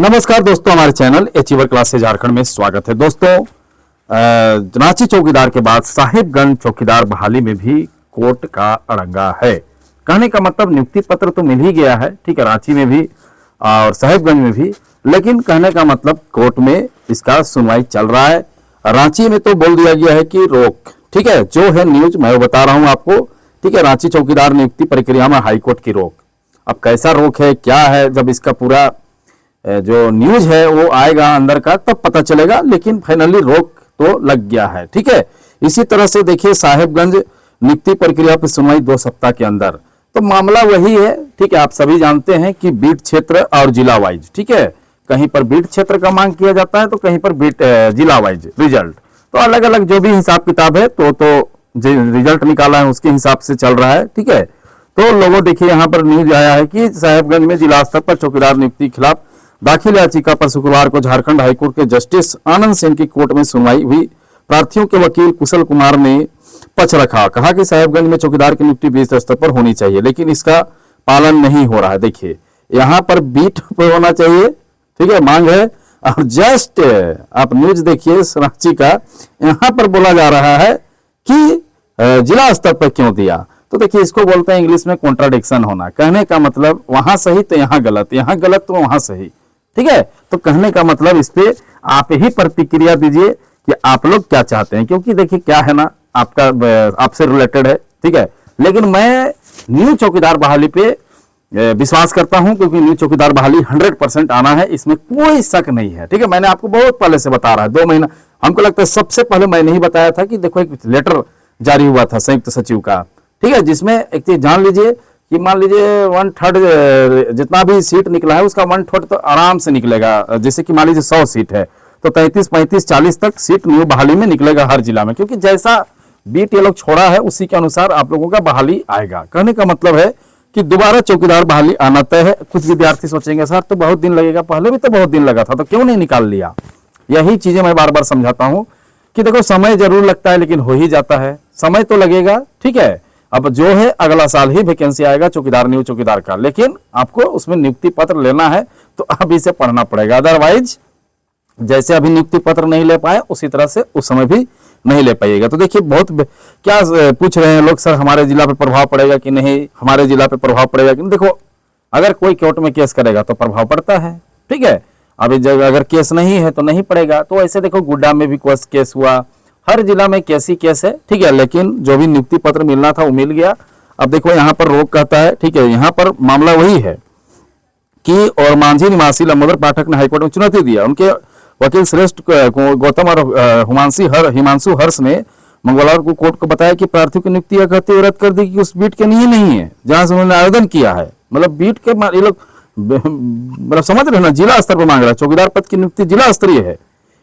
नमस्कार दोस्तों, हमारे चैनल अचीवर क्लास से झारखंड में स्वागत है। दोस्तों, रांची चौकीदार के बाद साहिबगंज चौकीदार बहाली में भी कोर्ट का अड़ंगा है। कहने का मतलब नियुक्ति पत्र तो मिल ही गया है, ठीक है, रांची में भी और साहिबगंज में भी, लेकिन कहने का मतलब कोर्ट में इसका सुनवाई चल रहा है। रांची में तो बोल दिया गया है कि रोक, ठीक है, जो है न्यूज मैं बता रहा हूं आपको, ठीक है। रांची चौकीदार नियुक्ति प्रक्रिया में हाईकोर्ट की रोक। अब कैसा रोक है, क्या है, जब इसका पूरा जो न्यूज है वो आएगा अंदर का तब पता चलेगा, लेकिन फाइनली रोक तो लग गया है, ठीक है। इसी तरह से देखिए, साहिबगंज नियुक्ति प्रक्रिया पर सुनवाई 2 सप्ताह के अंदर, तो मामला वही है, ठीक है। आप सभी जानते हैं कि बीट क्षेत्र और जिला वाइज, ठीक है, कहीं पर बीट क्षेत्र का मांग किया जाता है तो कहीं पर बीट जिला वाइज रिजल्ट, तो अलग अलग जो भी हिसाब किताब है तो रिजल्ट निकाला है उसके हिसाब से चल रहा है, ठीक है। तो लोगों देखिए, यहाँ पर न्यूज आया है कि साहिबगंज में जिला स्तर पर चौकीदार नियुक्ति के खिलाफ दाखिल याचिका पर शुक्रवार को झारखंड हाईकोर्ट के जस्टिस आनंद सेन की कोर्ट में सुनवाई हुई। प्रार्थियों के वकील कुशल कुमार ने पक्ष रखा, कहा कि साहिबगंज में चौकीदार की नियुक्ति बीट स्तर पर होनी चाहिए, लेकिन इसका पालन नहीं हो रहा है। देखिए, यहाँ पर बीट पर होना चाहिए, ठीक है, मांग है, और जस्ट आप न्यूज देखिए रांची का, यहाँ पर बोला जा रहा है कि जिला स्तर पर क्यों दिया। तो देखिए, इसको बोलते हैं इंग्लिश में कॉन्ट्राडिक्शन होना। कहने का मतलब वहां सही तो यहाँ गलत, यहाँ गलत तो वहां सही, ठीक है। तो कहने का मतलब इस पे आप ही प्रतिक्रिया दीजिए कि आप लोग क्या चाहते हैं, क्योंकि देखिए क्या है ना, आपका आपसे रिलेटेड है, ठीक है। लेकिन मैं न्यू चौकीदार बहाली पे विश्वास करता हूं, क्योंकि न्यू चौकीदार बहाली 100% आना है, इसमें कोई शक नहीं है, ठीक है। मैंने आपको बहुत पहले से बता रहा है, 2 महीना, हमको लगता है सबसे पहले मैंने ही बताया था कि देखो एक लेटर जारी हुआ था संयुक्त सचिव का, ठीक है, जिसमें एक चीज जान लीजिए कि मान लीजिए 1/3 जितना भी सीट निकला है उसका 1/3 तो आराम से निकलेगा। जैसे कि मान लीजिए 100 सीट है तो 33, 35, 40 तक सीट न्यू बहाली में निकलेगा हर जिला में, क्योंकि जैसा बीट ये लोग छोड़ा है उसी के अनुसार आप लोगों का बहाली आएगा। कहने का मतलब है कि दोबारा चौकीदार बहाली आना तय है। कुछ विद्यार्थी सोचेंगे सर तो बहुत दिन लगेगा, पहले भी तो बहुत दिन लगा था, तो क्यों नहीं निकाल लिया। यही चीजें मैं बार बार समझाता हूं कि देखो, समय जरूर लगता है लेकिन हो ही जाता है, समय तो लगेगा, ठीक है। अब जो है अगला साल ही वैकेंसी आएगा चौकीदार न्यू चौकीदार का, लेकिन आपको उसमें नियुक्ति पत्र लेना है तो अभी से पढ़ना पड़ेगा, अदरवाइज जैसे अभी नियुक्ति पत्र नहीं ले पाए उसी तरह से उस समय भी नहीं ले पाइएगा। तो देखिए, बहुत क्या पूछ रहे हैं लोग, सर हमारे जिला पे प्रभाव पड़ेगा कि नहीं, हमारे जिला पे प्रभाव पड़ेगा कि नहीं। देखो, अगर कोई कोर्ट में केस करेगा तो प्रभाव पड़ता है, ठीक है। अभी अगर केस नहीं है तो नहीं पड़ेगा। तो ऐसे देखो, गुड्डा में भी केस हुआ, हर जिला में कैसी केस है, ठीक है, लेकिन जो भी नियुक्ति पत्र मिलना था वो मिल गया। अब देखो, यहाँ पर रोक कहता है, ठीक है, यहाँ पर मामला वही है कि और मांझी निवासी लंबोदर पाठक ने हाईकोर्ट में चुनौती दिया। उनके वकील श्रेष्ठ गौतम और हिमांशु हर्ष ने मंगलवार को कोर्ट को बताया कि प्रार्थियों की नियुक्ति यह कहते हुए रद्द कर दी कि उस बीट के लिए नहीं है जहां से उन्होंने आवेदन किया है। मतलब बीट के ये लोग मतलब समझ रहे ना, जिला स्तर पर मांग रहा है। चौकीदार पद की नियुक्ति जिला स्तरीय है,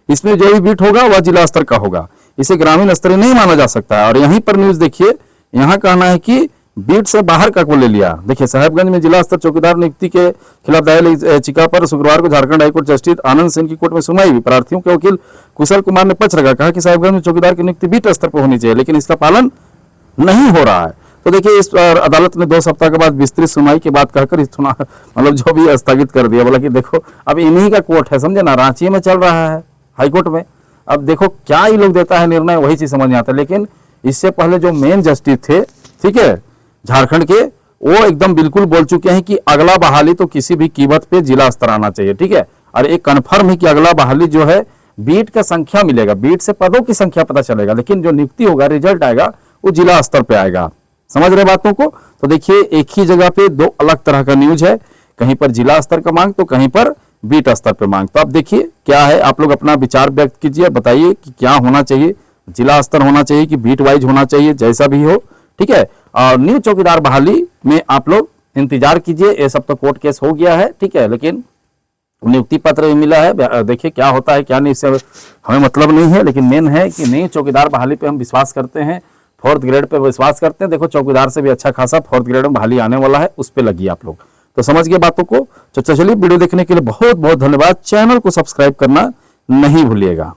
इसमें जो भी बीट होगा वह जिला स्तर का होगा, इसे ग्रामीण स्तरीय नहीं माना जा सकता है। और यहीं पर न्यूज देखिए, यहाँ कहना है कि बीट से बाहर का को ले लिया। देखिए, साहिबगंज में जिला स्तर चौकीदार नियुक्ति के खिलाफ दायर याचिका पर शुक्रवार को झारखंड हाईकोर्ट जस्टिस आनंद सेन की कोर्ट में सुनवाई हुई। प्रार्थियों के वकील कुशल कुमार ने पक्ष रखा, कहा कि साहिबगंज में चौकीदार की नियुक्ति बीट स्तर पर होनी चाहिए, लेकिन इसका पालन नहीं हो रहा है। तो देखिए, इस अदालत ने 2 सप्ताह के बाद विस्तृत सुनवाई के बाद कहकर मतलब जो भी स्थगित कर दिया। बोला कि देखो, अब इन्हीं का कोर्ट है, समझे ना, रांची में चल रहा है हाईकोर्ट में। अब देखो क्या ही लोग देता है निर्णय, वही चीज समझ में आता है। लेकिन इससे पहले जो मेन जस्टिस थे, ठीक है, झारखंड के, वो एकदम बिल्कुल बोल चुके हैं कि अगला बहाली तो किसी भी कीमत पे जिला स्तर आना चाहिए, ठीक है। और एक कन्फर्म है कि अगला बहाली जो है बीट का संख्या मिलेगा, बीट से पदों की संख्या पता चलेगा, लेकिन जो नियुक्ति होगा, रिजल्ट आएगा, वो जिला स्तर पे आएगा। समझ रहे बातों को। तो देखिए, एक ही जगह पे 2 अलग तरह का न्यूज है, कहीं पर जिला स्तर का मांग तो कहीं पर बीट स्तर पे मांग। तो आप देखिए क्या है, आप लोग अपना विचार व्यक्त कीजिए, बताइए कि क्या होना चाहिए, जिला स्तर होना चाहिए कि बीट वाइज होना चाहिए, जैसा भी हो, ठीक है। और न्यू चौकीदार बहाली में आप लोग इंतजार कीजिए। ये सब तो कोर्ट केस हो गया है, ठीक है, लेकिन नियुक्ति पत्र भी मिला है। देखिए क्या होता है क्या नहीं, इससे हमें मतलब नहीं है, लेकिन मेन है कि नई चौकीदार बहाली पे हम विश्वास करते हैं, 4th ग्रेड पे विश्वास करते हैं। देखो, चौकीदार से भी अच्छा खासा 4th ग्रेड में बहाली आने वाला है, उस पर लगी आप लोग। तो समझ गए बातों को। तो चलिए, वीडियो देखने के लिए बहुत बहुत धन्यवाद। चैनल को सब्सक्राइब करना नहीं भूलिएगा।